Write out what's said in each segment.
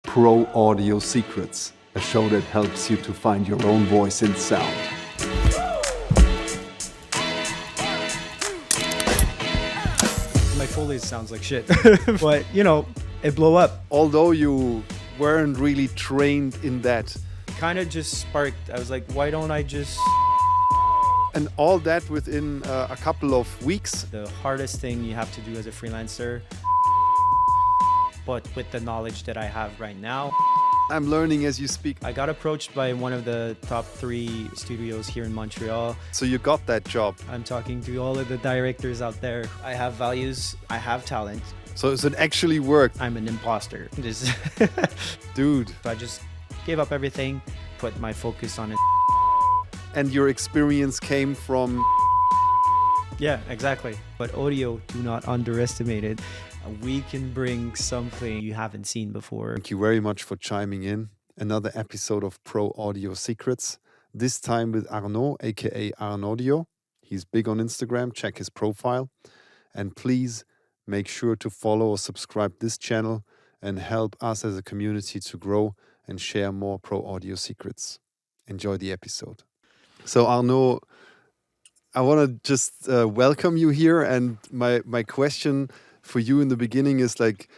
Pro Audio Secrets, a show that helps you to find your own voice in sound. My Foley sounds like shit, but it blew up. Although you weren't really trained in that. Kind of just sparked. I was like, why don't I just... And all that within a couple of weeks. The hardest thing you have to do as a freelancer, but with the knowledge that I have right now. I'm learning as you speak. I got approached by one of the top 3 studios here in Montreal. So you got that job. I'm talking to all of the directors out there. I have values, I have talent. So it actually worked. I'm an imposter. Dude. I just gave up everything, put my focus on it. And your experience came from... Yeah, exactly. But audio, do not underestimate it. We can bring something you haven't seen before. Thank you very much for chiming in. Another episode of Pro Audio Secrets. This time with Arnaud, aka Arnaudio. He's big on Instagram. Check his profile. And please make sure to follow or subscribe this channel and help us as a community to grow and share more Pro Audio Secrets. Enjoy the episode. So Arnaud, I want to just welcome you here. And my question for you in the beginning is like,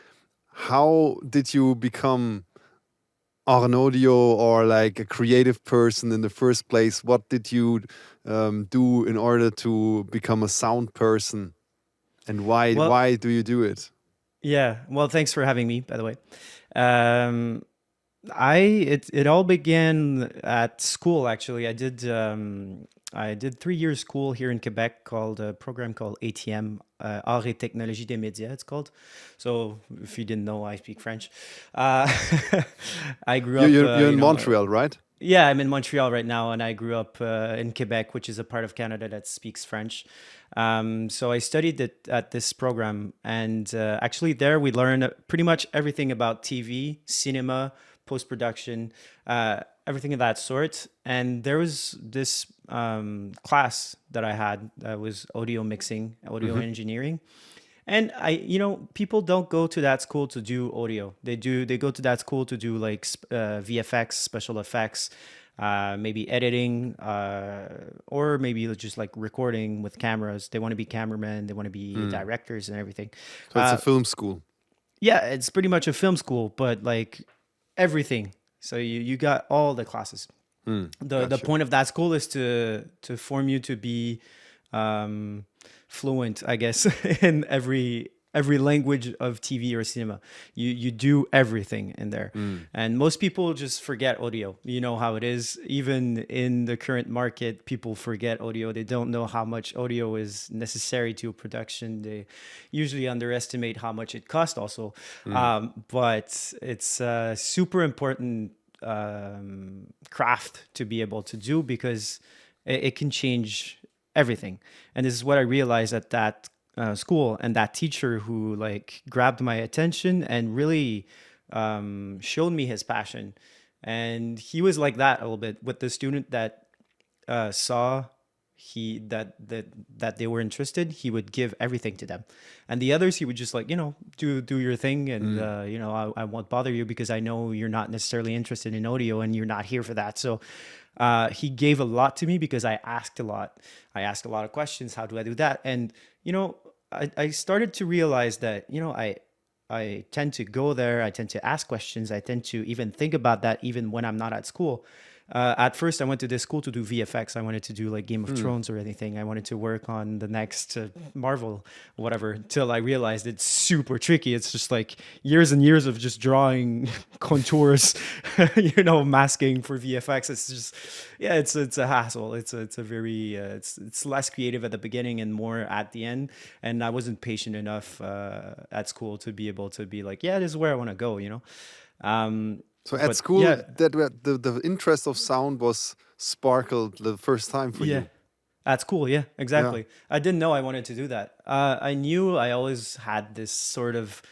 how did you become Arnaudio or like a creative person in the first place? What did you do in order to become a sound person? And why do you do it? Yeah, well, thanks for having me, by the way. It all began at school, actually. I did 3 years school here in Quebec called a program called ATM, Arts et Technologies des Médias, it's called. So if you didn't know, I speak French. I grew up... You're in Montreal, right? Yeah, I'm in Montreal right now, and I grew up in Quebec, which is a part of Canada that speaks French. So I studied at this program, and actually there we learned pretty much everything about TV, cinema, post-production, everything of that sort. And there was this class that I had that was audio mixing, audio engineering. And people don't go to that school to do audio. They go to that school to do like VFX, special effects, maybe editing, or maybe just like recording with cameras. They want to be cameramen, they want to be directors and everything. So it's a film school. Yeah, it's pretty much a film school, but like everything. So you got all the classes. The point of that school is to form you to be fluent, I guess, in every language of TV or cinema. You do everything in there. And most people just forget audio. You know how it is. Even in the current market, people forget audio. They don't know how much audio is necessary to a production. They usually underestimate how much it costs also. But it's a super important craft to be able to do, because it can change everything. And this is what I realized at that school, and that teacher who like grabbed my attention and really showed me his passion. And he was like that a little bit with the student that saw that they were interested. He would give everything to them, and the others he would just like do your thing, and I won't bother you because I know you're not necessarily interested in audio and you're not here for that. So he gave a lot to me because I asked a lot. I asked a lot of questions. How do I do that? And I started to realize that I tend to go there. I tend to ask questions. I tend to even think about that even when I'm not at school. At first, I went to this school to do VFX. I wanted to do like Game of Thrones or anything. I wanted to work on the next Marvel, whatever, until I realized it's super tricky. It's just like years and years of just drawing contours, masking for VFX. It's just, it's a hassle. It's a very, it's less creative at the beginning and more at the end. And I wasn't patient enough at school to be able to be like, this is where I want to go, So at school, the interest of sound was sparkled the first time for you. At school, yeah, exactly. I didn't know I wanted to do that. I knew I always had this sort of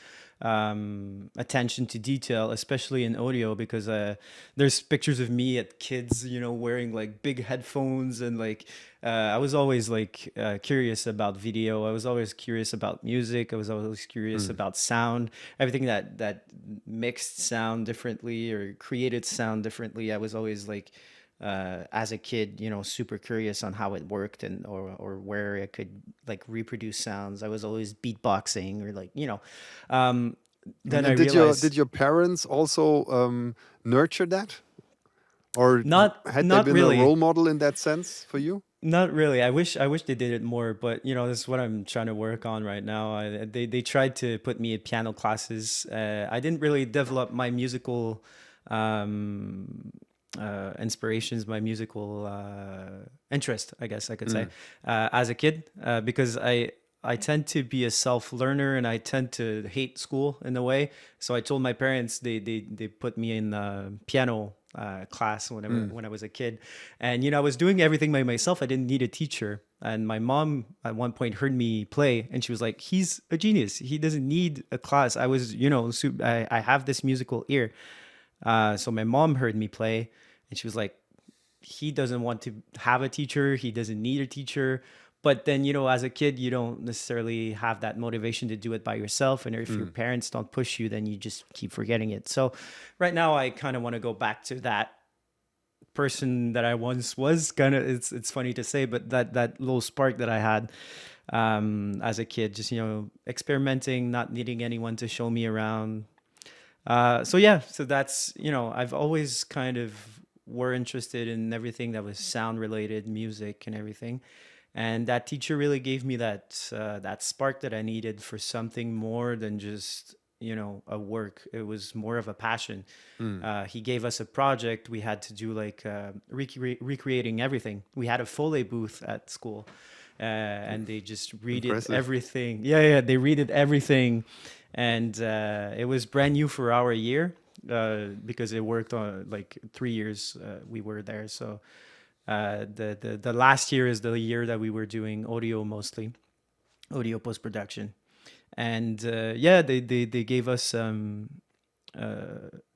attention to detail, especially in audio, because there's pictures of me at kids, wearing like big headphones, and like I was always like curious about video. I was always curious about music. I was always curious Mm. about sound, everything that mixed sound differently or created sound differently. I was always like as a kid, super curious on how it worked, and or where it could like reproduce sounds. I was always beatboxing, or like, um, then I And did realized your parents also nurture that, or not had they not been a really. role model in that sense for you? Not really. I wish they did it more, but this is what I'm trying to work on right now. They tried to put me at piano classes. I didn't really develop my musical um, inspirations, my musical interest, I guess I could say, Mm. as a kid, because I tend to be a self learner, and I tend to hate school in a way. So I told my parents, they put me in piano class whenever Mm. when I was a kid, and I was doing everything by myself. I didn't need a teacher. And my mom at one point heard me play, and she was like, "He's a genius. He doesn't need a class." I was, I have this musical ear. So my mom heard me play, and she was like, he doesn't want to have a teacher. He doesn't need a teacher. But then, as a kid, you don't necessarily have that motivation to do it by yourself. And if your Mm. parents don't push you, then you just keep forgetting it. So right now, I kind of want to go back to that person that I once was. Kind of, it's funny to say, but that little spark that I had as a kid, just experimenting, not needing anyone to show me around. So yeah, so that's, I've always kind of were interested in everything that was sound related, music and everything. And that teacher really gave me that spark that I needed for something more than just, a work. It was more of a passion. Mm. He gave us a project. We had to do like recreating everything. We had a Foley booth at school, and they just redid Impressive. everything. Yeah, yeah, they redid everything, and it was brand new for our year, because it worked on like 3 years. We were there, so the last year is the year that we were doing audio, mostly audio post production. And yeah, they gave us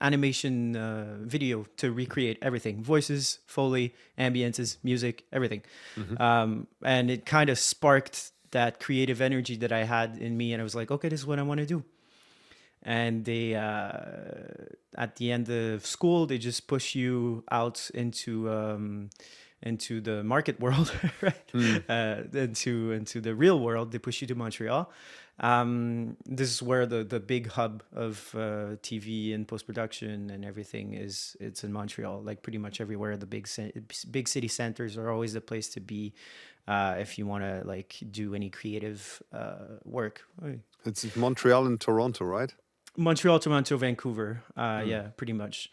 animation video to recreate everything: voices, Foley, ambiences, music, everything. Hmm. And it kind of sparked that creative energy that I had in me. And I was like, okay, this is what I want to do. And they, at the end of school, they just push you out into the market world, right? Mm. Into the real world. They push you to Montreal. This is where the big hub of TV and post production and everything is. It's in Montreal. Like pretty much everywhere, the big city centers are always the place to be if you want to like do any creative work. It's Montreal and Toronto, right? Montreal, Toronto, Vancouver. Mm. Yeah, pretty much.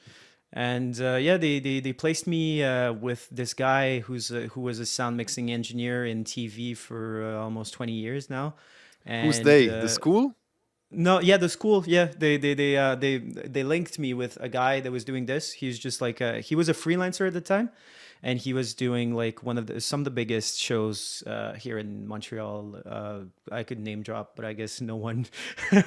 And yeah, they placed me with this guy who was a sound mixing engineer in TV for almost 20 years now. Who's And they? The school? no, yeah, the school, yeah, they linked me with a guy that was doing this. He's just like he was a freelancer at the time, and he was doing like some of the biggest shows here in Montreal. I could name drop, but I guess no one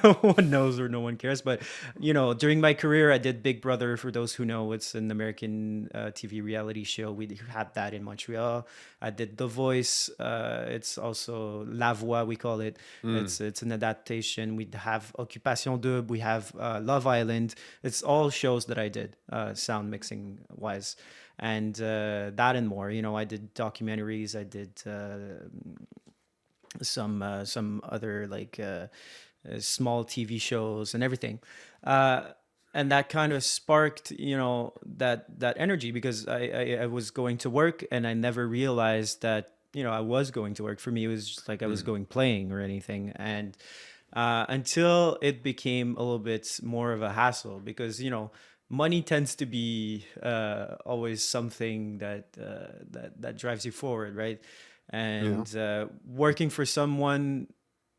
no one knows or no one cares. But during my career, I did Big Brother. For those who know, it's an American TV reality show. We had that in Montreal. I did The Voice. It's also La Voix, we call it. Mm. It's an adaptation. We have Occupation Double. We have Love Island. It's all shows that I did, sound mixing wise, and that and more. I did documentaries. I did some other like small TV shows and everything. And that kind of sparked, that energy, because I was going to work, and I never realized that I was going to work. For me, it was just like I was Mm. going playing or anything, and until it became a little bit more of a hassle, because money tends to be always something that drives you forward, right? Yeah. And working for someone,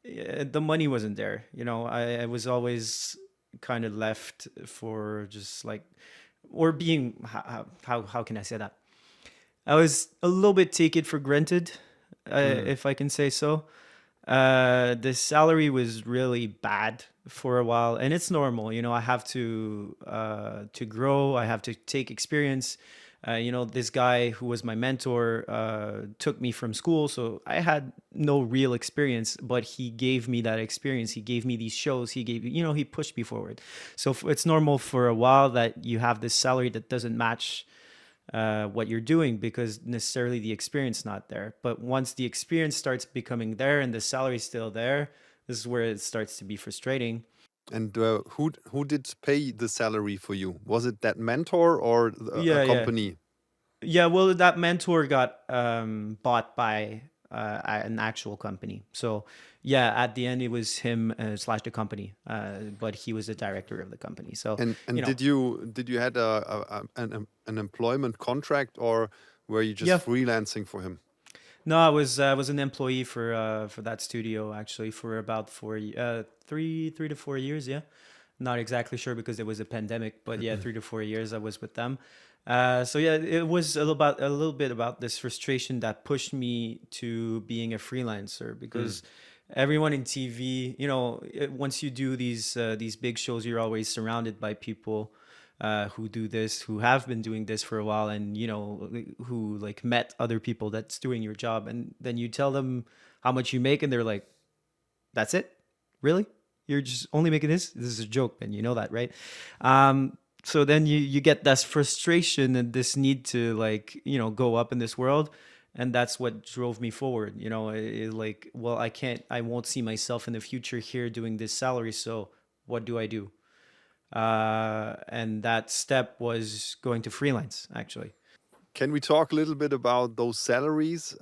the money wasn't there. I was always kind of left for just like, or being, how can I say that? I was a little bit taken for granted, Mm. if I can say so. The salary was really bad. for a while, and it's normal. I have to grow. I have to take experience. This guy who was my mentor took me from school, so I had no real experience, but he gave me that experience. He gave me these shows. He pushed me forward. So it's normal for a while that you have this salary that doesn't match what you're doing because necessarily the experience not there. But once the experience starts becoming there and the salary still there, this is where it starts to be frustrating. And who did pay the salary for you? Was it that mentor or a Yeah, yeah. company? Yeah, well, that mentor got bought by an actual company. So, yeah, at the end, it was him slash the company, but he was the director of the company. So, And you know, did you had an employment contract, or were you just yeah. freelancing for him? No, I was an employee for that studio actually for about 3 to 4 years. Yeah, not exactly sure because it was a pandemic, but yeah, 3 to 4 years I was with them. So yeah, it was a little bit about this frustration that pushed me to being a freelancer Mm. because everyone in TV, once you do these big shows, you're always surrounded by people who do this, who have been doing this for a while, and who like met other people that's doing your job, and then you tell them how much you make, and they're like, "That's it, really? You're just only making this? This is a joke, man. You know that, right?" So then you get this frustration and this need to like go up in this world, and that's what drove me forward. Like, well, I won't see myself in the future here doing this salary, so what do I do? And that step was going to freelance actually. Can we talk a little bit about those salaries?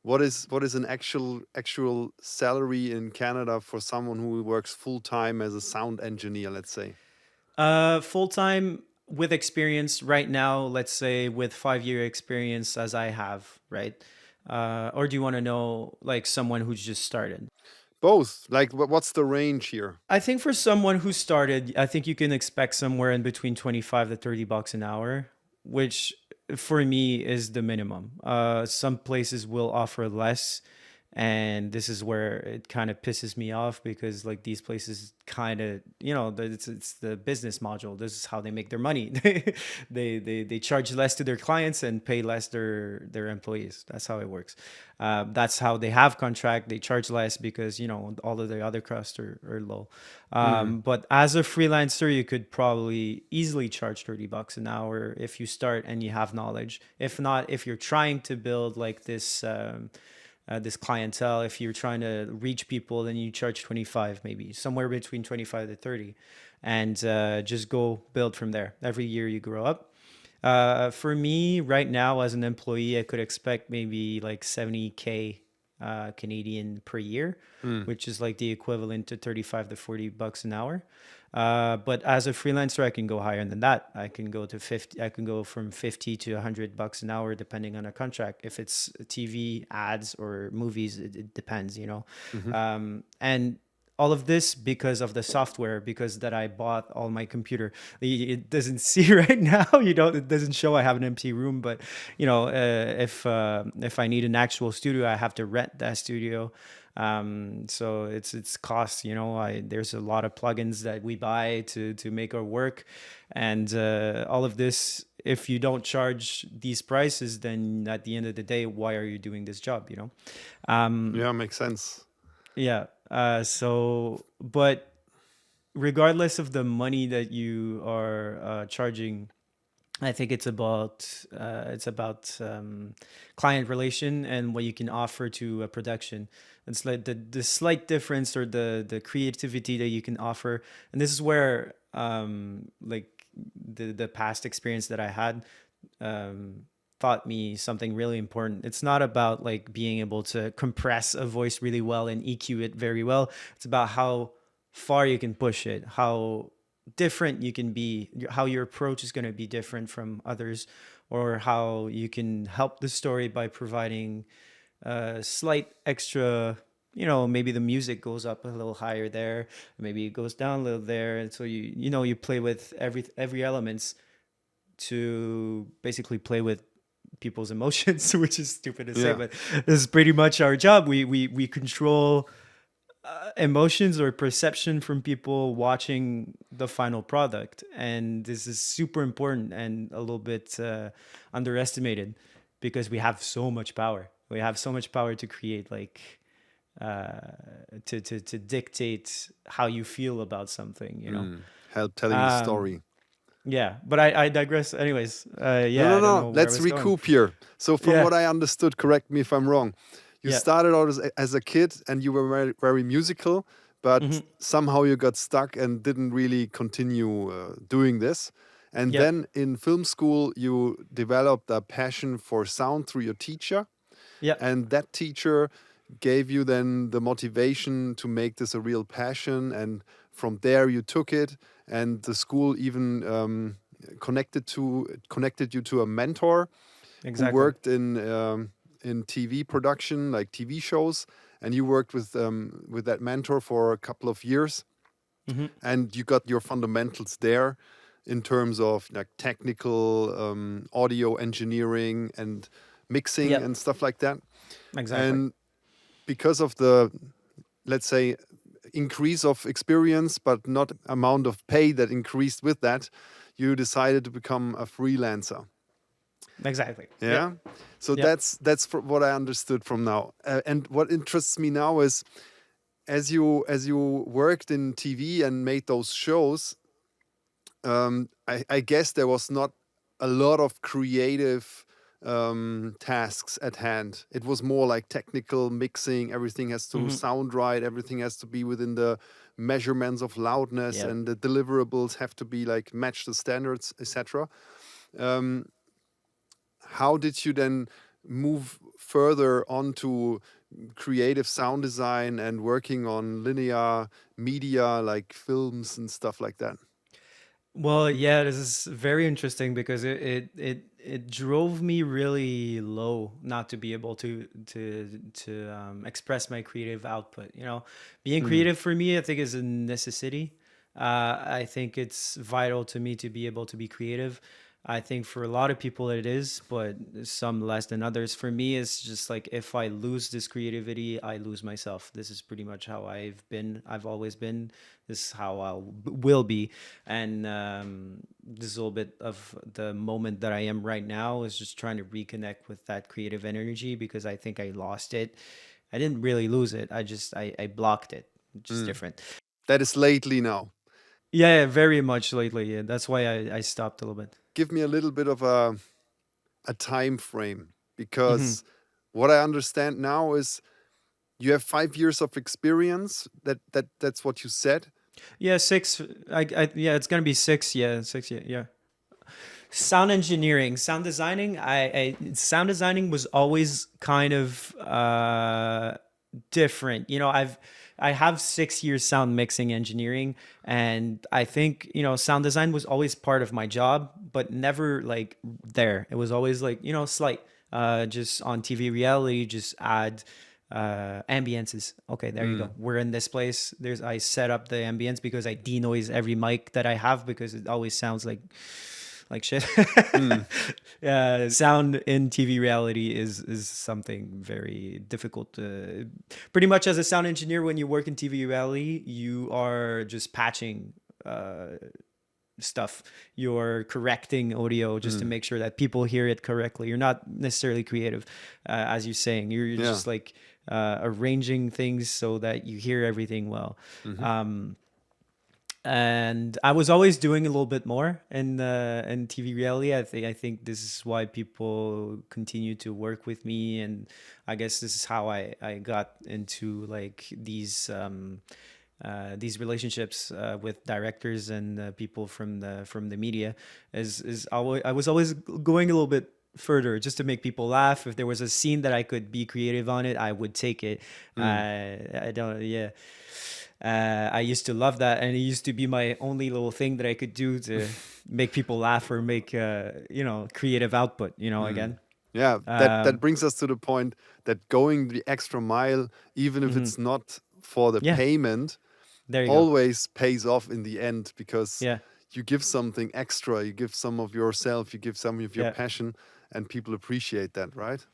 What is an actual salary in Canada for someone who works full time as a sound engineer, let's say? Full time with experience right now, let's say with 5 year experience as I have, right? Or do you want to know like someone who's just started? Both. Like, what's the range here? I think for someone who started, I think you can expect somewhere in between 25 to 30 bucks an hour, which for me is the minimum. Some places will offer less, and this is where it kind of pisses me off because like these places kind of, it's the business module. This is how they make their money. They charge less to their clients and pay less their employees. That's how it works. That's how they have contract. They charge less because all of the other costs are low. Mm. But as a freelancer, you could probably easily charge 30 bucks an hour if you start and you have knowledge. If not, if you're trying to build like this clientele, if you're trying to reach people, then you charge 25, maybe somewhere between 25 to 30, and just go build from there. Every year you grow up. For me right now as an employee, I could expect maybe like 70K Canadian per year, Mm. which is like the equivalent to 35 to 40 bucks an hour. But as a freelancer, I can go higher than that. I can go to 50. I can go from 50 to 100 bucks an hour, depending on a contract. If it's TV ads or movies, it depends, Mhm. And all of this because of the software, because that I bought all my computer. It doesn't see right now, it doesn't show I have an empty room, but if I need an actual studio, I have to rent that studio. So it's costs, there's a lot of plugins that we buy to make our work, and all of this. If you don't charge these prices, then at the end of the day, why are you doing this job? Um, Yeah, makes sense. yeah. But regardless of the money that you are charging, I think it's about client relation and what you can offer to a production. It's like the slight difference or the creativity that you can offer, and this is where like the past experience that I had um, taught me something really important. It's not about like being able to compress a voice really well and EQ it very well. It's about how far you can push it, how different you can be, how your approach is going to be different from others, or how you can help the story by providing a slight extra. Maybe the music goes up a little higher there, maybe it goes down a little there, and so you play with every elements to basically play with people's emotions, which is stupid to say, Yeah. but this is pretty much our job. We control emotions or perception from people watching the final product, and this is super important and a little bit underestimated, because we have so much power. We have so much power to create, like uh, to dictate how you feel about something. You know. Help telling the Um, story. yeah, but I digress. Anyways, No, yeah, no, I don't no. know where I Let's was going. recoup here. So, from Yeah, what I understood, correct me if I'm wrong. You yeah, started out as a kid and you were very, very musical, but hmm, somehow you got stuck and didn't really continue doing this. And yeah, then in film school, you developed a passion for sound through your teacher. yeah, And that teacher gave you then the motivation to make this a real passion. And from there, you took it. And the school even connected you to a mentor who exactly. worked in TV production, like TV shows, and you worked with that mentor for a couple of years, Hmm. and you got your fundamentals there in terms of like technical audio engineering and mixing Yep, and stuff like that. exactly. And because of the, let's say, increase of experience but not amount of pay that increased with that, you decided to become a freelancer. Exactly. Yep. Yeah. So Yep. that's what I understood from now. And what interests me now is as you worked in TV and made those shows, I guess there was not a lot of creative tasks at hand. It was more like technical mixing. Everything has to Hmm. sound right. Everything has to be within the measurements of loudness, Yep. and the deliverables have to be like match the standards, etc. Um, how did you then move further on to creative sound design and working on linear media like films and stuff like that? Well, yeah, this is very interesting because it drove me really low not to be able to express my creative output. You know, being Mm, creative for me, I think, is a necessity. I think it's vital to me to be able to be creative. I think for a lot of people it is, but some less than others. For me, it's just like if I lose this creativity, I lose myself. This is pretty much how I've been. I've always been. This is how I will be. And this is a little bit of the moment that I am right now, is just trying to reconnect with that creative energy, because I think I lost it. I didn't really lose it. I blocked it. Just mm. different. That is lately now. Yeah, yeah, very much lately. Yeah, that's why I stopped a little bit. Give me a little bit of a time frame, Hmm. because what I understand now is you have 5 years of experience. That's what you said. Yeah, six. Yeah, it's gonna be six. Yeah, six. Yeah, yeah. Sound engineering, sound designing. Sound designing was always kind of different. You know, I have 6 years sound mixing engineering, and I think, you know, sound design was always part of my job, but never like there. It was always like, you know, slight. Just on TV reality, just add ambiences. Okay, there you go. Mm, We're in this place. I set up the ambience because I denoise every mic that I have, because it always sounds like shit. mm, Yeah, sound in TV reality is something very difficult. Pretty much as a sound engineer, when you work in TV reality, you are just patching stuff. You're correcting audio just to mm. make sure that people hear it correctly. You're not necessarily creative, as you're saying. You're Yeah. just like arranging things so that you hear everything well. Hmm. Um, and I was always doing a little bit more in TV reality. I think this is why people continue to work with me, and I guess this is how I got into like these relationships with directors and people from the media. Is always, I was always going a little bit further just to make people laugh. If there was a scene that I could be creative on it, I would take it. Mm. I don't, yeah. I used to love that, and it used to be my only little thing that I could do to make people laugh or make you know, creative output. You know, Mm. again. Yeah, that Um, brings us to the point that going the extra mile, even if mhm. it's not for the Yeah, payment, there you go. always pays off in the end, because Yeah, you give something extra, you give some of yourself, you give some of your yeah. passion, and people appreciate that, right?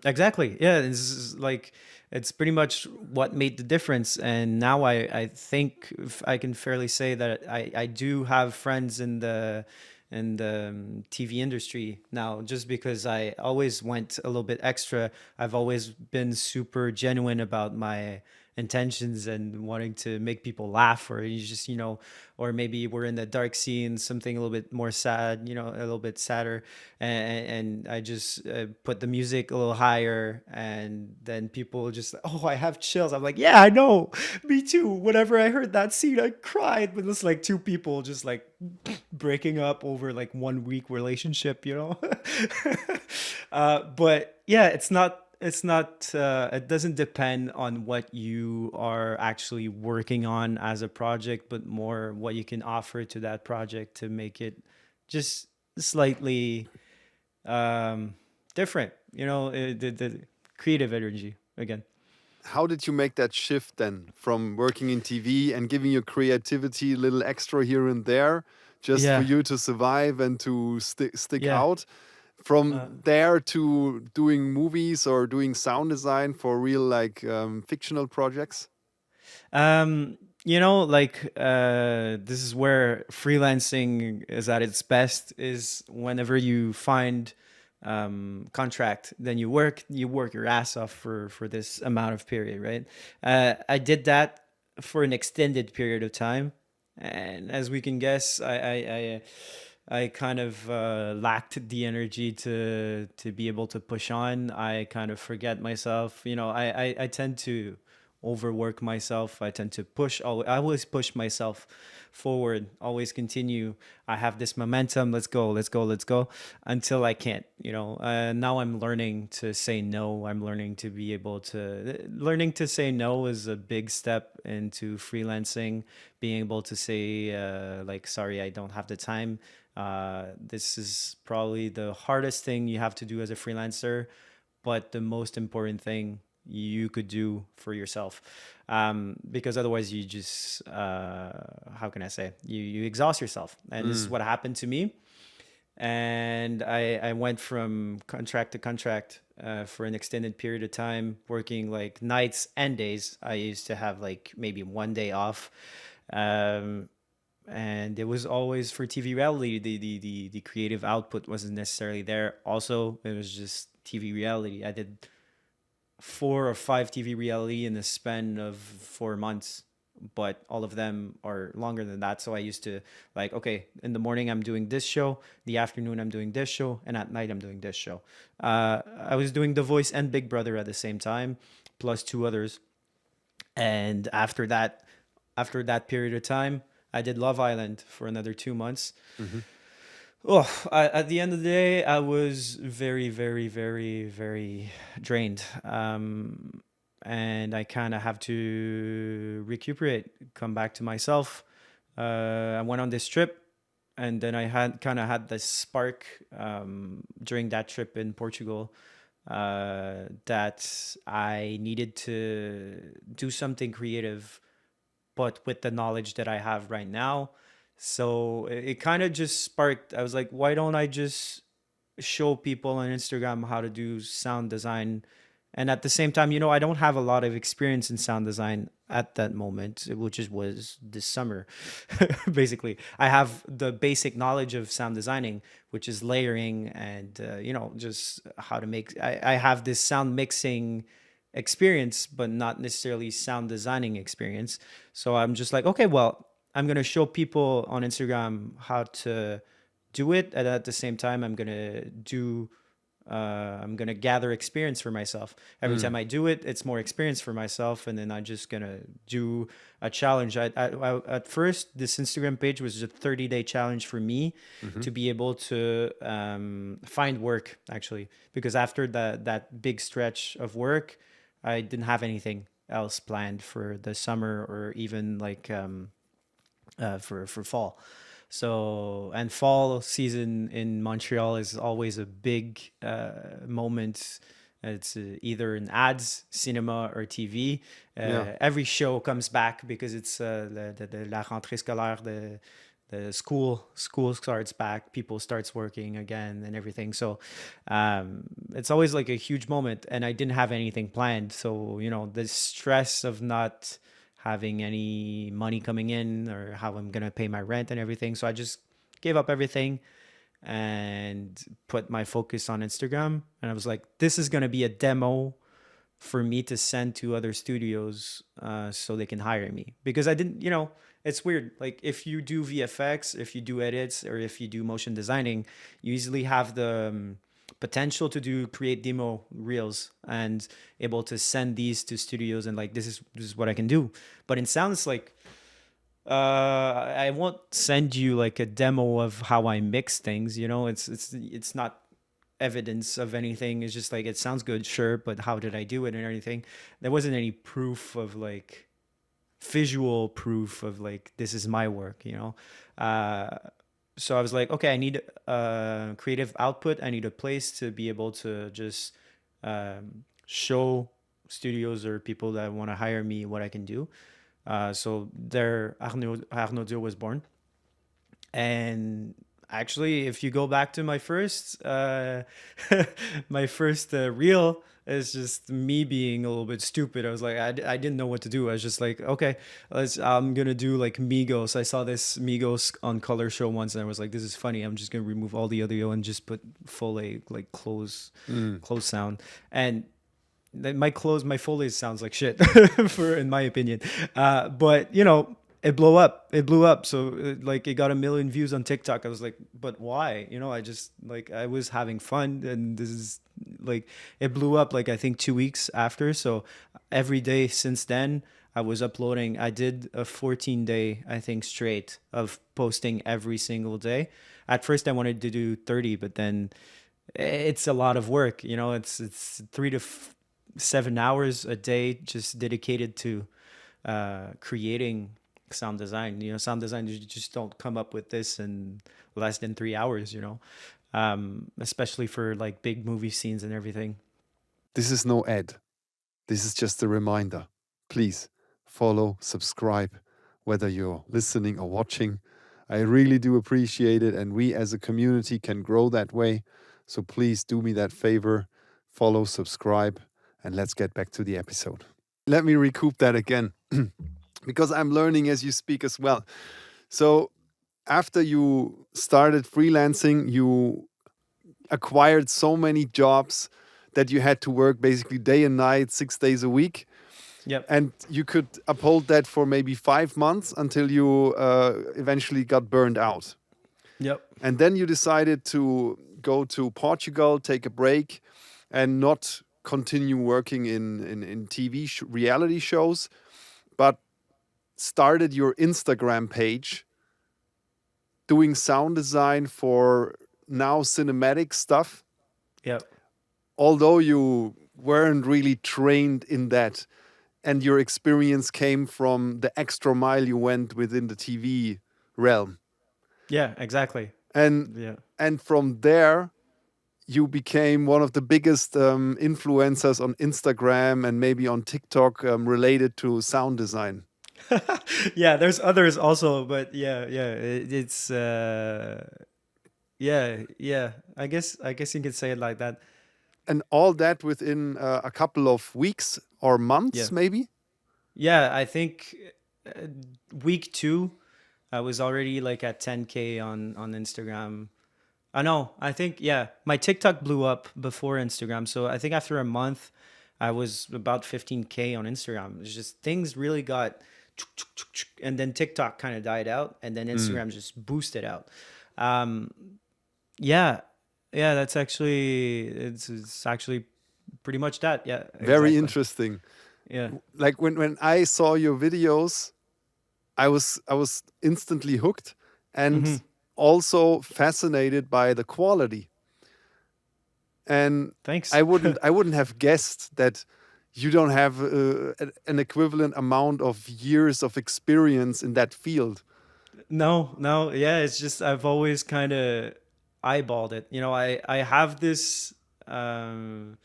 Exactly. Yeah, this is like it's pretty much what made the difference. And now I think I can fairly say that I do have friends in the TV industry now, just because I always went a little bit extra. I've always been super genuine about my intentions and wanting to make people laugh, or you just, or maybe we're in the dark scene, something a little bit more sad, a little bit sadder, and I just put the music a little higher, and then people just, oh, I have chills. I'm like, yeah, I know, me too. Whenever I heard that scene, I cried. But it's like two people just like breaking up over like 1 week relationship, but yeah, it doesn't depend on what you are actually working on as a project, but more what you can offer to that project to make it just slightly um different, the creative energy again. How did you make that shift then from working in TV and giving your creativity a little extra here and there just for Yeah, you to survive and to stick yeah. out? uh, From there to doing movies or doing sound design for real, like fictional projects? this is where freelancing is at its best, is whenever you find contract, then you work your ass off for this amount of period, right? I did that for an extended period of time, and as we can guess, I kind of lacked the energy to be able to push on. I kind of forget myself. I tend to overwork myself. I tend to I always push myself forward, always continue. I have this momentum. Let's go, let's go, let's go, until I can't. Now I'm learning to say no. I'm learning to be able to learning to say no is a big step into freelancing. Being able to say like, sorry, I don't have the time. This is probably the hardest thing you have to do as a freelancer, but the most important thing you could do for yourself, because otherwise you just how can I say, you exhaust yourself, and this is Mm. what happened to me. And I went from contract to contract for an extended period of time, working like nights and days. I used to have like maybe one day off. um, and it was always for TV reality. The creative output wasn't necessarily there. Also, it was just TV reality. I did 4 or 5 TV reality in the span of 4 months, but all of them are longer than that. So I used to, like, okay, in the morning I'm doing this show, the afternoon I'm doing this show, and at night I'm doing this show. I was doing The Voice and Big Brother at the same time, plus two others. And after that period of time, I did Love Island for another 2 months. Hmm. Oh, at the end of the day, I was very, very, very, very drained. And I kind of have to recuperate, come back to myself. I went on this trip, and then I had this spark during that trip in Portugal, that I needed to do something creative, but with the knowledge that I have right now. So it kind of just sparked. I was like, why don't I just show people on Instagram how to do sound design? And at the same time, I don't have a lot of experience in sound design at that moment, which was this summer. Basically, I have the basic knowledge of sound designing, which is layering and, just how to make. I have this sound mixing experience, but not necessarily sound designing experience. So I'm just like, okay, well, I'm gonna show people on Instagram how to do it, and at the same time, I'm gonna gather experience for myself. Every Mm. time I do it, it's more experience for myself, and then I'm just gonna do a challenge. At first, this Instagram page was a 30-day challenge for me Hmm. to be able to find work, actually, because after that big stretch of work, I didn't have anything else planned for the summer, or even like for fall. So, and fall season in Montreal is always a big moment. It's either in ads, cinema, or TV. Yeah. Every show comes back because it's la rentrée scolaire the school starts back, people starts working again and everything. So it's always like a huge moment, and I didn't have anything planned. So the stress of not having any money coming in or how I'm gonna pay my rent and everything. So I just gave up everything and put my focus on Instagram. And I was like, this is gonna be a demo for me to send to other studios so they can hire me, because I didn't, it's weird. Like if you do VFX, if you do edits, or if you do motion designing, you easily have the potential to create demo reels and able to send these to studios and like, this is what I can do. But it sounds like I won't send you like a demo of how I mix things. It's not evidence of anything. It's just like, it sounds good, sure, but how did I do it and everything? There wasn't any proof of like visual proof of like, this is my work. So I was like, okay, I need creative output. I need a place to be able to just show studios or people that want to hire me what I can do. So there, Arnaud Dio was born. And actually, if you go back to my first my first reel, is just me being a little bit stupid. I was like, I didn't know what to do. I was just like, okay, I'm gonna do like Migos. I saw this Migos on Color Show once, and I was like, this is funny. I'm just gonna remove all the audio and just put full like close sound. And my Foley sounds like shit for in my opinion. But it blew up. So like it got 1 million views on TikTok. I was like, but why? I just like, I was having fun, and this is like, it blew up like I think 2 weeks after. So every day since then I was uploading. I did a 14-day, I think, straight of posting every single day. At first I wanted to do 30, but then it's a lot of work. It's 3 to 7 hours a day just dedicated to creating sound design. Sound design, you just don't come up with this in less than 3 hours. Especially for like big movie scenes and everything. This is no ad. This is just a reminder. Please follow, subscribe, whether you're listening or watching. I really do appreciate it, and we as a community can grow that way. So please do me that favor, follow, subscribe, and let's get back to the episode. Let me recoup that again, because I'm learning as you speak as well. So after you started freelancing, you acquired so many jobs that you had to work basically day and night, 6 days a week. Yep. And you could uphold that for maybe 5 months until you eventually got burned out. Yep. And then you decided to go to Portugal, take a break, and not continue working in TV reality shows, but started your Instagram page doing sound design for now cinematic stuff. Yep. Although you weren't really trained in that, and your experience came from the extra mile you went within the TV realm. Yeah, exactly. And from there, you became one of the biggest influencers on Instagram and maybe on TikTok related to sound design. Yeah, there's others also, but yeah, it's yeah. I guess you could say it like that. And all that within a couple of weeks or months, maybe? Yeah, I think week 2, I was already like at 10K on Instagram. I know. I think, my TikTok blew up before Instagram. So I think after a month, I was about 15K on Instagram. It's just things really got, and then TikTok kind of died out, and then Instagram just boosted out. Yeah, that's actually, it's actually pretty much that. Yeah. Very interesting. Yeah. Like when I saw your videos, I was instantly hooked and also fascinated by the quality. And thanks. I wouldn't have guessed that you don't have an equivalent amount of years of experience in that field. No. Yeah, it's just I've always kind of eyeballed it. I have this I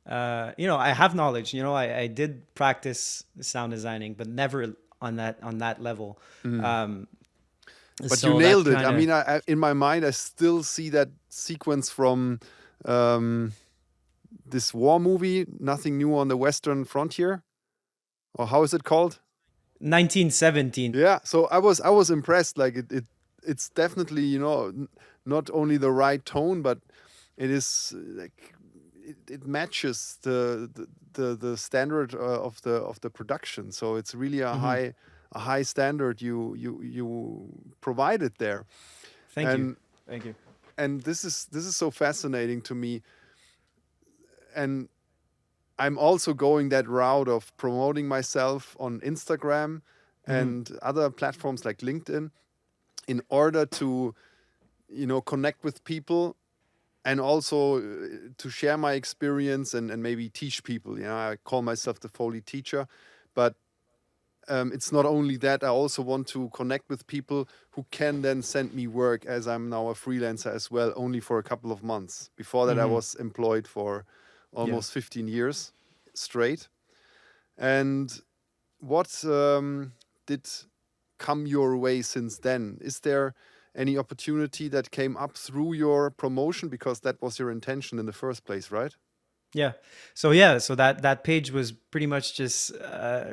have knowledge. I did practice sound designing, but never on that level. But you So that nailed it. I kind of mean, in my mind, I still see that sequence from um, this war movie, Nothing New on the Western Frontier, or how is it called? 1917. Yeah. So I was impressed. Like it's definitely not only the right tone, but it is like it matches the standard of the production. So it's really Hmm. a high standard you provided there. Thank you. and Thank you. and this is so fascinating to me. And I'm also going that route of promoting myself on Instagram Hmm. and other platforms like LinkedIn in order to connect with people, and also to share my experience and maybe teach people. I call myself the Foley teacher, but it's not only that. I also want to connect with people who can then send me work, as I'm now a freelancer as well, only for a couple of months. Before that, I Hmm. was employed for Yeah. almost 15 years straight. And what did come your way since then? Is there any opportunity that came up through your promotion, because that was your intention in the first place, right? Yeah. So that page was pretty much just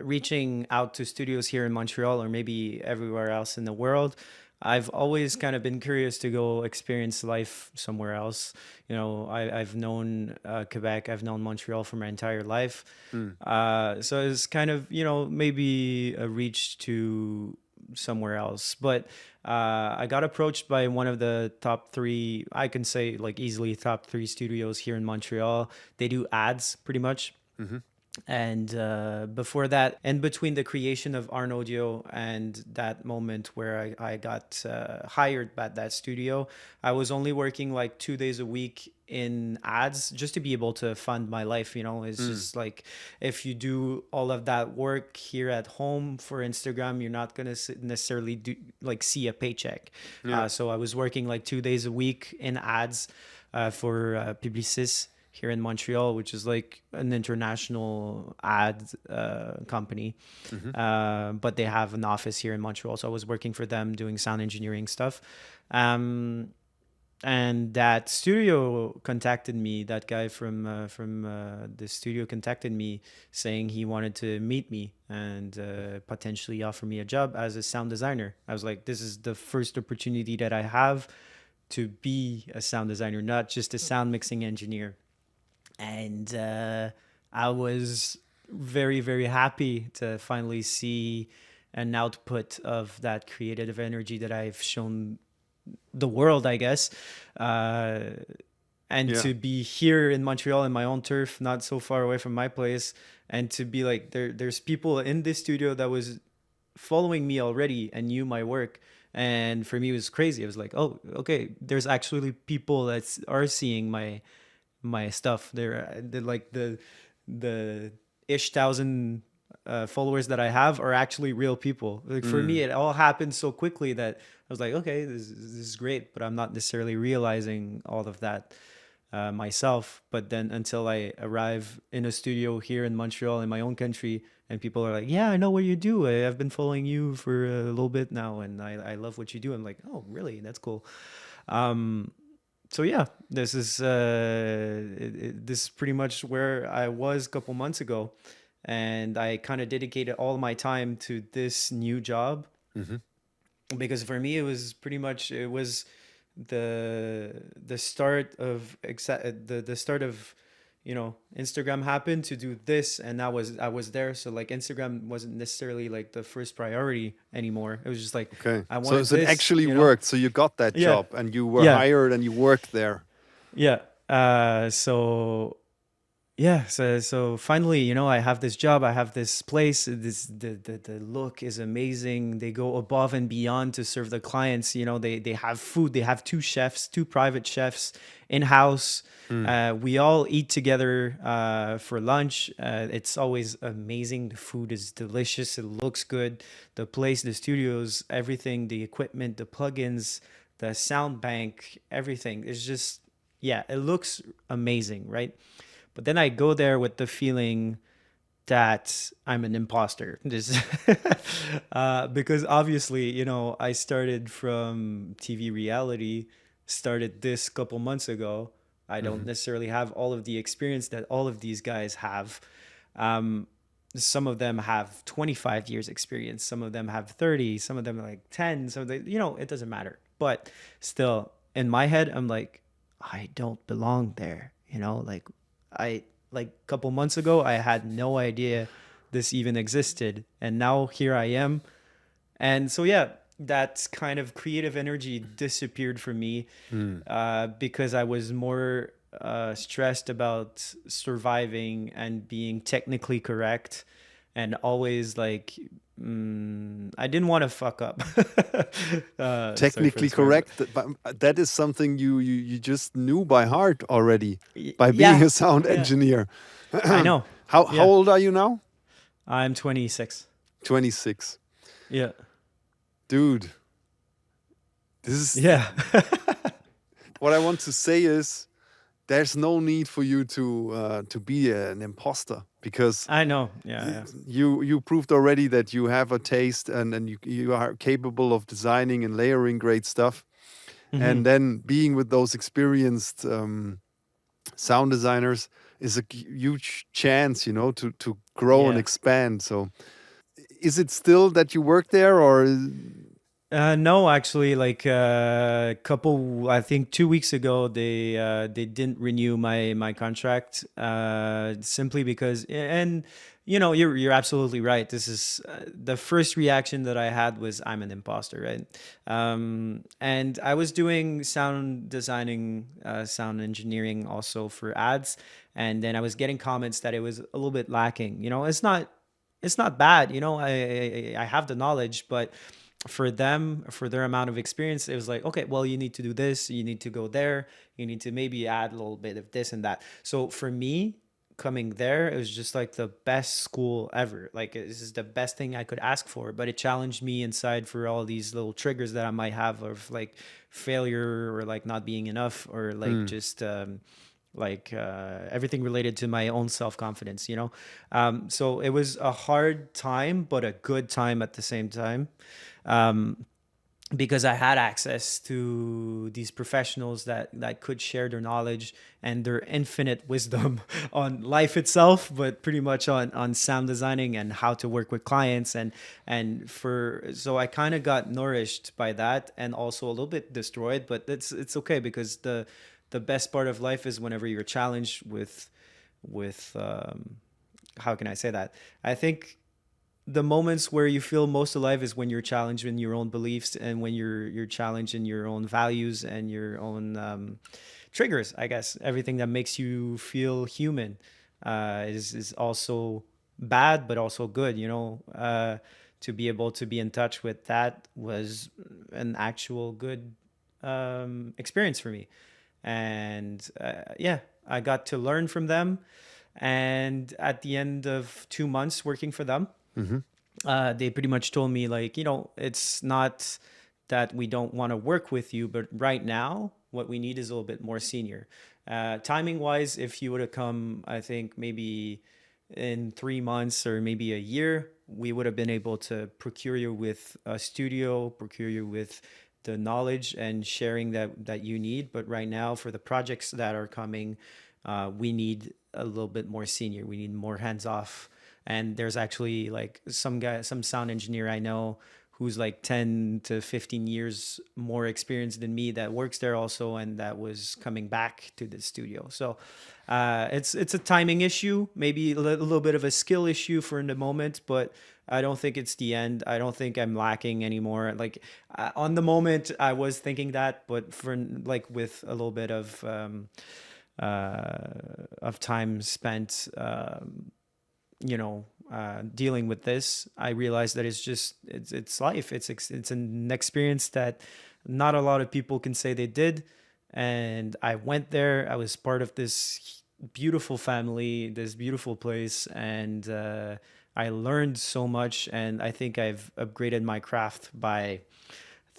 reaching out to studios here in Montreal or maybe everywhere else in the world. I've always kind of been curious to go experience life somewhere else. I've known Quebec, I've known Montreal for my entire life. Mm. So it's kind of, maybe a reach to somewhere else. But I got approached by one of the top three, I can say like easily top three studios here in Montreal. They do ads pretty much. Mm-hmm. And before that, and between the creation of Arnaudio and that moment where I got hired at that studio, I was only working like 2 days a week in ads just to be able to fund my life. It's Mm. just like if you do all of that work here at home for Instagram, you're not going to necessarily do like see a paycheck. Yeah. So I was working like 2 days a week in ads for Publicis here in Montreal, which is like an international ad company. Mm-hmm. But they have an office here in Montreal. So I was working for them doing sound engineering stuff. And that studio contacted me. That guy from the studio contacted me saying he wanted to meet me and potentially offer me a job as a sound designer. I was like, this is the first opportunity that I have to be a sound designer, not just a sound mixing engineer. And I was very, very happy to finally see an output of that creative energy that I've shown the world, I guess. Uh, and Yeah. to be here in Montreal in my own turf, not so far away from my place, and to be like there's people in this studio that was following me already and knew my work. And for me, it was crazy. I was like, oh, okay, there's actually people that are seeing my stuff. They're like the ish thousand followers that I have are actually real people. Like for me, Mm. it all happened so quickly that I was like, okay, this is great, but I'm not necessarily realizing all of that myself. But then until I arrive in a studio here in Montreal in my own country, and people are like, yeah, I know what you do. I've been following you for a little bit now, and I love what you do. I'm like, oh, really? That's cool. Um, so yeah, this is pretty much where I was a couple months ago, and I kind of dedicated all my time to this new job Mm-hmm. because for me it was the start of the start of Instagram happened to do this, and I was there. So like Instagram wasn't necessarily like the first priority anymore. It was just like Okay. I So, wanted so it this, actually worked. So you got that yeah, job and you were yeah, hired and you worked there. yeah. So yeah, so finally, I have this job, I have this place. The look is amazing. They go above and beyond to serve the clients. They have food. They have two chefs, two private chefs in house. Mm. We all eat together for lunch. It's always amazing. The food is delicious. It looks good. The place, the studios, everything, the equipment, the plugins, the sound bank, everything is just, yeah, it looks amazing, right? But then I go there with the feeling that I'm an imposter. This because obviously, you know, I started from TV reality, started this couple months ago. I don't Hmm. necessarily have all of the experience that all of these guys have. Um, some of them have 25 years experience, some of them have 30, some of them are like 10, so they, you know, it doesn't matter. But still, in my head, I'm like, I don't belong there, you know, I like a couple months ago, I had no idea this even existed, and now here I am. And so yeah, that kind of creative energy disappeared from me, Mm. because I was more stressed about surviving and being technically correct, and always like, I didn't want to fuck up. Sorry for Technically the swear, but correct, but that is something you just knew by heart already by being yeah, a sound yeah, engineer. I know. How Yeah, old are you now? I'm 26. 26. Yeah, Dude, this is yeah, what I want to say is there's no need for you to be an imposter because I know. Yeah, yeah. you proved already that you have a taste and you are capable of designing and layering great stuff. Hmm. And then being with those experienced sound designers is a huge chance, you know, to grow and Yeah. expand. So is it still that you work there or No, actually, like a couple, I think 2 weeks ago, they didn't renew my contract, simply because, and you know, you're absolutely right. This is the first reaction that I had was I'm an imposter, right? And I was doing sound designing, sound engineering also for ads, and then I was getting comments that it was a little bit lacking. You know, it's not bad. You know, I have the knowledge, but for them, for their amount of experience, it was like, okay, well, you need to do this, you need to go there, you need to maybe add a little bit of this and that. So for me, coming there, it was just like the best school ever. Like, this is the best thing I could ask for, but it challenged me inside for all these little triggers that I might have of like failure, or like not being enough, or like mm, just everything related to my own self-confidence, you know. So it was a hard time, but a good time at the same time, um, because I had access to these professionals that could share their knowledge and their infinite wisdom on life itself, but pretty much on sound designing and how to work with clients, so I kind of got nourished by that, and also a little bit destroyed, but it's okay, because the best part of life is whenever you're challenged with how can I say that? I think the moments where you feel most alive is when you're challenged in your own beliefs, and when you're challenged in your own values and your own triggers. I guess everything that makes you feel human is also bad, but also good. You know, to be able to be in touch with that was an actual good experience for me, and yeah, I got to learn from them. And at the end of 2 months working for them, mhm. they pretty much told me, like, you know, it's not that we don't want to work with you, but right now what we need is a little bit more senior. Timing wise, if you would have come, I think maybe in 3 months or maybe a year, we would have been able to procure you with a studio, procure you with the knowledge and sharing that you need. But right now, for the projects that are coming, we need a little bit more senior. We need more hands off. And there's actually like some sound engineer I know who's like 10 to 15 years more experienced than me, that works there also, and that was coming back to the studio. So it's a timing issue, maybe a little bit of a skill issue for in the moment, but I don't think it's the end. I don't think I'm lacking anymore. Like, on the moment, I was thinking that, but for like with a little bit of time spent, you know, dealing with this, I realized that it's life. It's an experience that not a lot of people can say they did. And I went there. I was part of this beautiful family, this beautiful place, and I learned so much. And I think I've upgraded my craft by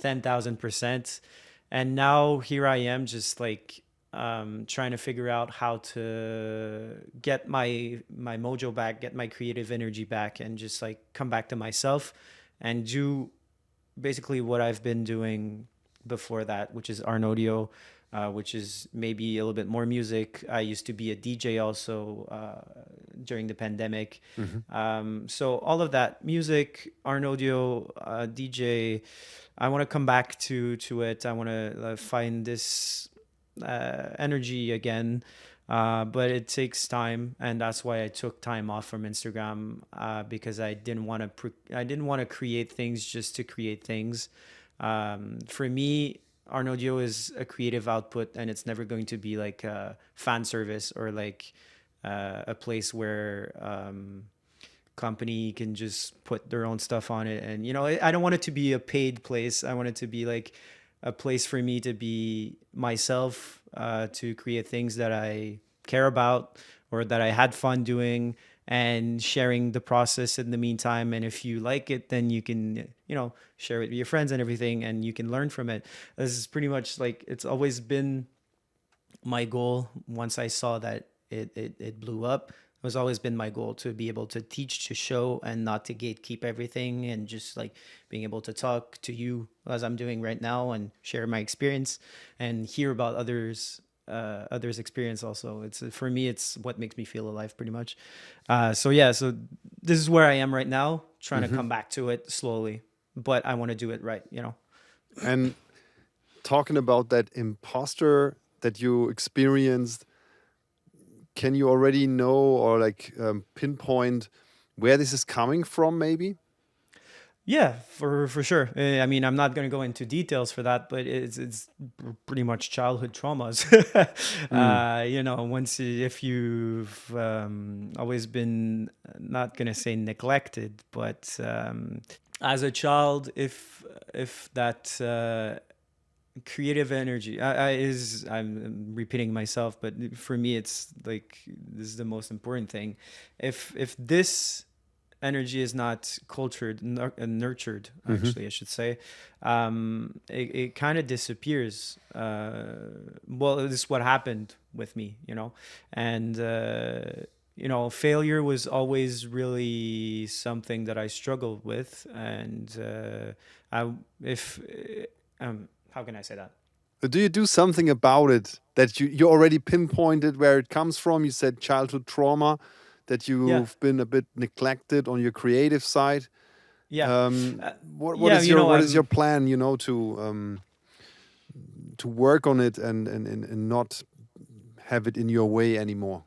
10,000%. And now here I am, just like trying to figure out how to get my mojo back, get my creative energy back, and just like come back to myself and do basically what I've been doing before that, which is Arnaudio, which is maybe a little bit more music. I used to be a DJ also during the pandemic. So all of that music, Arnaudio, DJ, I want to come back to it. I want to find this energy again. But it takes time, and that's why I took time off from Instagram, because I didn't want to. I didn't want to create things just to create things. For me, Arnaudio is a creative output, and it's never going to be like a fan service or like a place where company can just put their own stuff on it. And I don't want it to be a paid place. I want it to be like a place for me to be myself, to create things that I care about or that I had fun doing, and sharing the process in the meantime. And if you like it, then you can, share it with your friends and everything, and you can learn from it. This is pretty much like, it's always been my goal. Once I saw that it blew up, it was always been my goal to be able to teach, to show, and not to gatekeep everything, and just like being able to talk to you as I'm doing right now and share my experience and hear about others experience also. It's, for me, it's what makes me feel alive pretty much. So this is where I am right now, trying to come back to it slowly, but I want to do it right. And talking about that imposter that you experienced, can you already know or like pinpoint where this is coming from, maybe? Yeah, for sure. I mean, I'm not going to go into details for that, but it's pretty much childhood traumas. Once, if you've always been, not going to say neglected, but as a child, if that creative energy I'm repeating myself, but for me, it's like, this is the most important thing. If this energy is not cultured and nurtured, actually, I should say, it kind of disappears. Well, this is what happened with me, and failure was always really something that I struggled with. And how can I say that? Do you do something about it, that you already pinpointed where it comes from? You said childhood trauma, that you've been a bit neglected on your creative side. Yeah. What is your plan, to work on it and not have it in your way anymore?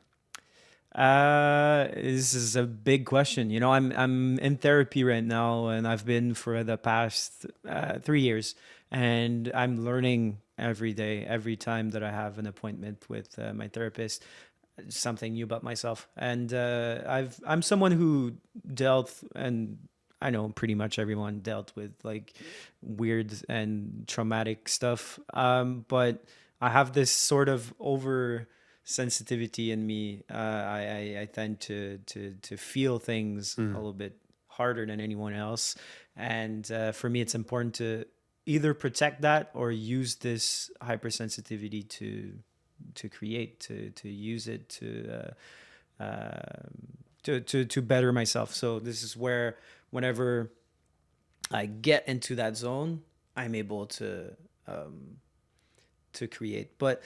This is a big question. I'm in therapy right now, and I've been for the past 3 years, and I'm learning every day, every time that I have an appointment with my therapist, something new about myself. And I'm someone who dealt, and I know pretty much everyone dealt with like weird and traumatic stuff. But I have this sort of over sensitivity in me. I tend to feel things a little bit harder than anyone else. And for me, it's important to either protect that or use this hypersensitivity to create, to use it to better myself. So this is where, whenever I get into that zone, I'm able to create. But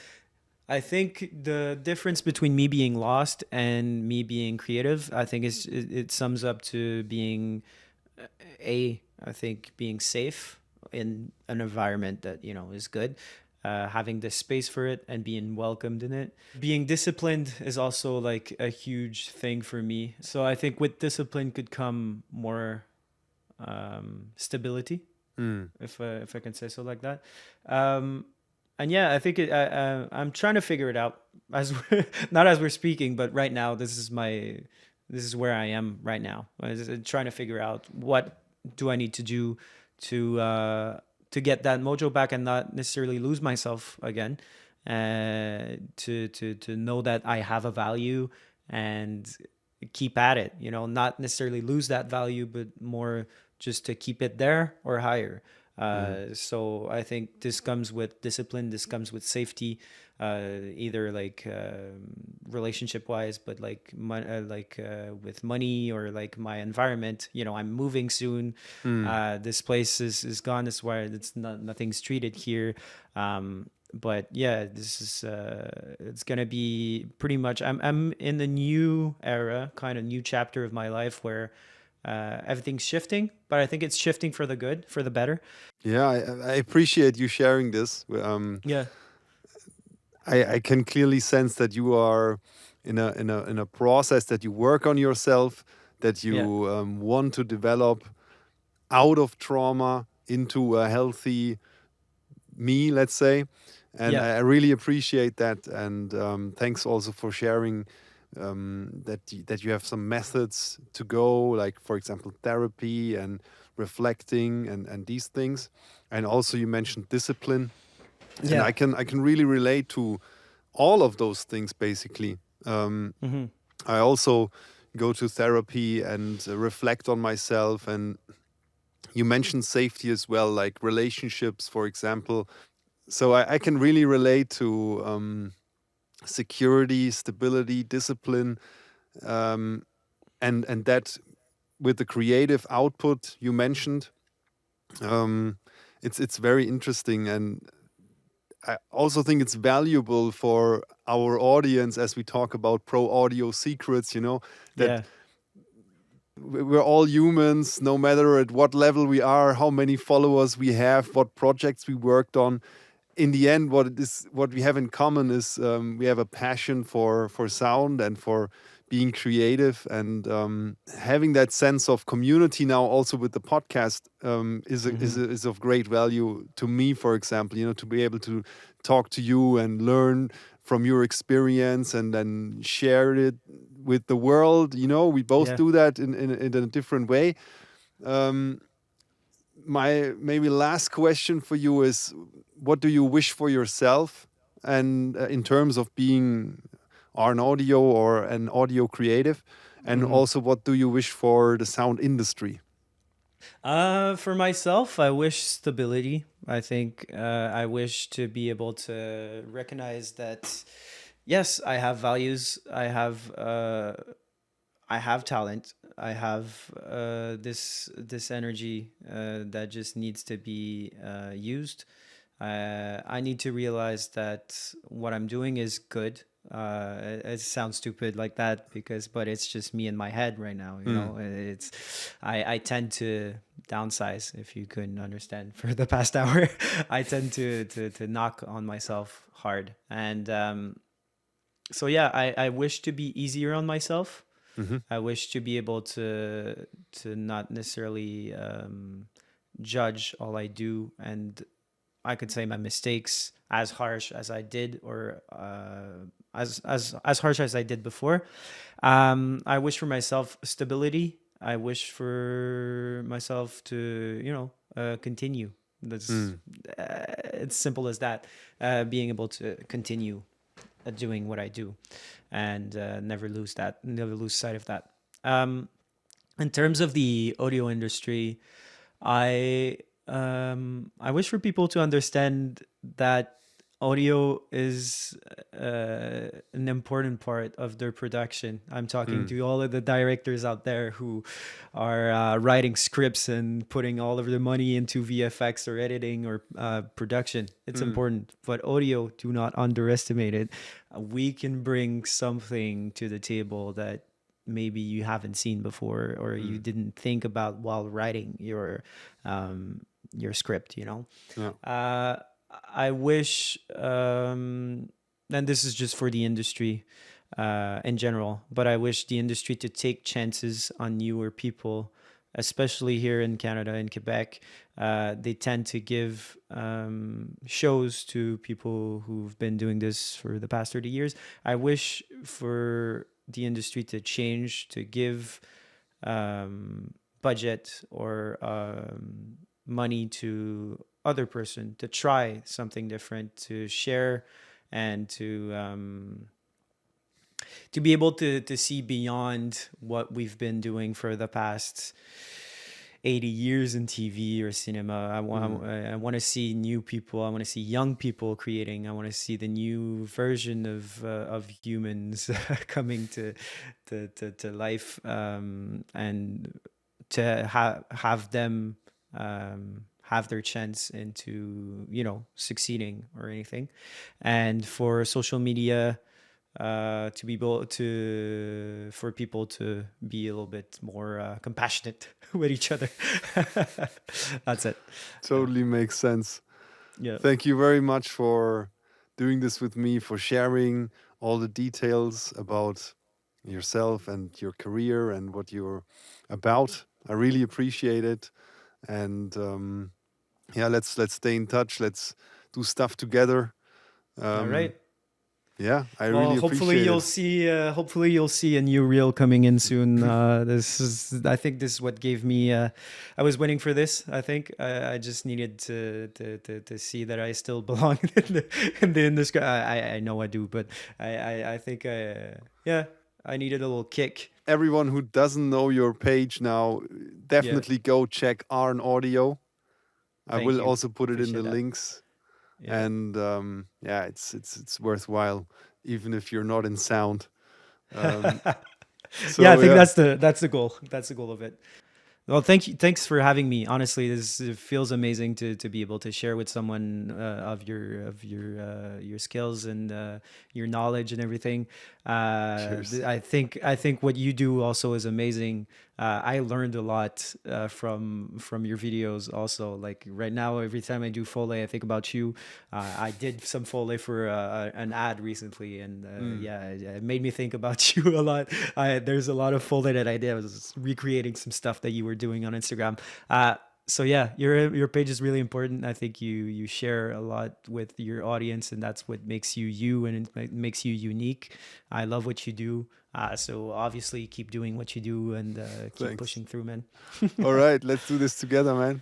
I think the difference between me being lost and me being creative, I think it sums up to being I think being safe in an environment that is good, having the space for it and being welcomed in it. Being disciplined is also like a huge thing for me. So I think with discipline could come more stability, if I can say so like that. And yeah, I think I'm trying to figure it out not as we're speaking, but right now, this is where I am right now. I'm trying to figure out what do I need to do to get that mojo back and not necessarily lose myself again. To know that I have a value and keep at it. Not necessarily lose that value, but more just to keep it there or higher. Mm. So I think this comes with discipline. This comes with safety, either like relationship wise, but like with money or like my environment. You know, I'm moving soon. Mm. This place is gone. This is why it's not nothing's treated here. But yeah, this is it's gonna be pretty much. I'm in the new era, kind of new chapter of my life where everything's shifting, but I think it's shifting for the good, for the better. Yeah, I appreciate you sharing this. Yeah. I can clearly sense that you are in a process, that you work on yourself, that Yeah. you want to develop out of trauma into a healthy me, let's say. And Yeah. I really appreciate that. And thanks also for sharing that you have some methods to go, like for example therapy and reflecting and these things. And also you mentioned discipline, and Yeah. I can really relate to all of those things basically. Mm-hmm. I also go to therapy and reflect on myself. And you mentioned safety as well, like relationships, for example. So I can really relate to security, stability, discipline, um, and that with the creative output you mentioned. Um, it's very interesting, and I also think it's valuable for our audience as we talk about pro audio secrets. That Yeah. we're all humans, no matter at what level we are, how many followers we have, what projects we worked on. In the end, what we have in common is we have a passion for sound and for being creative, and having that sense of community now also with the podcast Mm-hmm. is of great value to me. For example, to be able to talk to you and learn from your experience and then share it with the world. We both Yeah. do that in a different way. um, my maybe last question for you is, what do you wish for yourself, and in terms of being an audio or an audio creative, and Mm-hmm. also what do you wish for the sound industry? For myself, I wish stability. I think I wish to be able to recognize that yes, I have values. I have talent. I have this energy that just needs to be used. I need to realize that what I'm doing is good. It sounds stupid like that but it's just me in my head right now. You Mm. know, I tend to downsize. If you couldn't understand for the past hour, I tend to knock on myself hard, and so yeah, I wish to be easier on myself. Hmm. I wish to be able to not necessarily judge all I do, and I could say my mistakes as harsh as I did, or as harsh as I did before. I wish for myself stability. I wish for myself to continue. That's Mm. it's simple as that. Being able to continue doing what I do, and never lose sight of that. Um, in terms of the audio industry, I I wish for people to understand that audio is an important part of their production. I'm talking Mm. to all of the directors out there who are writing scripts and putting all of their money into VFX or editing or production. It's Mm. important, but audio, do not underestimate it. We can bring something to the table that maybe you haven't seen before or you Mm. didn't think about while writing your script. Yeah. uh, I wish, and this is just for the industry in general, but I wish the industry to take chances on newer people, especially here in Canada and Quebec. They tend to give shows to people who've been doing this for the past 30 years. I wish for the industry to change, to give budget or money to other person to try something different, to share, and to be able to see beyond what we've been doing for the past 80 years in TV or cinema. I want to see new people. I want to see young people creating. I want to see the new version of humans coming to life, and to have them have their chance into, succeeding or anything. And for social media, to be able to for people to be a little bit more compassionate with each other. That's it. Totally makes sense. Yeah. Thank you very much for doing this with me, for sharing all the details about yourself and your career and what you're about. I really appreciate it. And yeah, let's stay in touch. Let's do stuff together. All right. Yeah, I Well, really hopefully appreciate you'll it. see. Hopefully you'll see a new reel coming in soon. I think this is what gave me. I was waiting for this. I think I just needed to see that I still belong in the industry. I know I do, but I think yeah, I needed a little kick. Everyone who doesn't know your page now, definitely go check Arn Audio. I Thank will you. also put it in the Appreciate that. links. Yeah. And yeah, it's worthwhile, even if you're not in sound. So Yeah, I think yeah, that's the goal. That's the goal of it. Well, thanks for having me. Honestly, it feels amazing to be able to share with someone of your skills and your knowledge and everything. cheers. I think what you do also is amazing. I learned a lot from your videos. Also, like right now, every time I do Foley, I think about you. I did some Foley for an ad recently, and yeah, it made me think about you a lot. There's a lot of Foley that I did. I was recreating some stuff that you were doing on Instagram. So yeah, your page is really important. I think you share a lot with your audience, and that's what makes you you, and it makes you unique. I love what you do. So obviously keep doing what you do, and keep Thanks. pushing through, man. All right, let's do this together, man.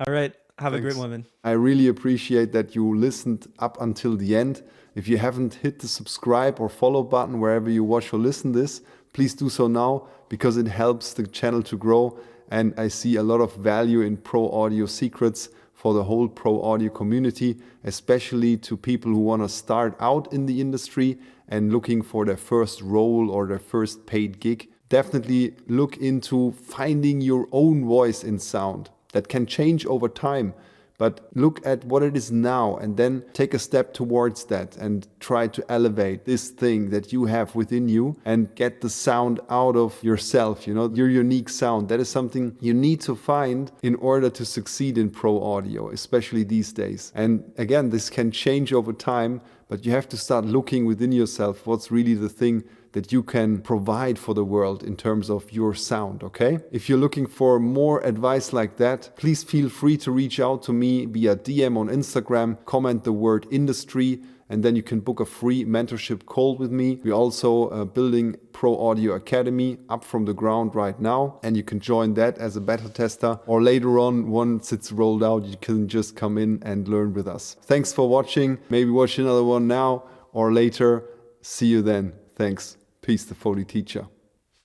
All right. Have a great Thanks. one, man. I really appreciate that you listened up until the end. If you haven't hit the subscribe or follow button wherever you watch or listen this, please do so now, because it helps the channel to grow. And I see a lot of value in Pro Audio Secrets for the whole Pro Audio community, especially to people who want to start out in the industry and looking for their first role or their first paid gig. Definitely look into finding your own voice in sound. That can change over time, but look at what it is now and then take a step towards that and try to elevate this thing that you have within you and get the sound out of yourself, your unique sound. That is something you need to find in order to succeed in pro audio, especially these days. And again, this can change over time, but you have to start looking within yourself what's really the thing that you can provide for the world in terms of your sound, okay? If you're looking for more advice like that, please feel free to reach out to me via DM on Instagram, comment the word industry, and then you can book a free mentorship call with me. We're also building Pro Audio Academy up from the ground right now, and you can join that as a beta tester, or later on, once it's rolled out, you can just come in and learn with us. Thanks for watching. Maybe watch another one now or later. See you then. Thanks. Peace, the Foley teacher.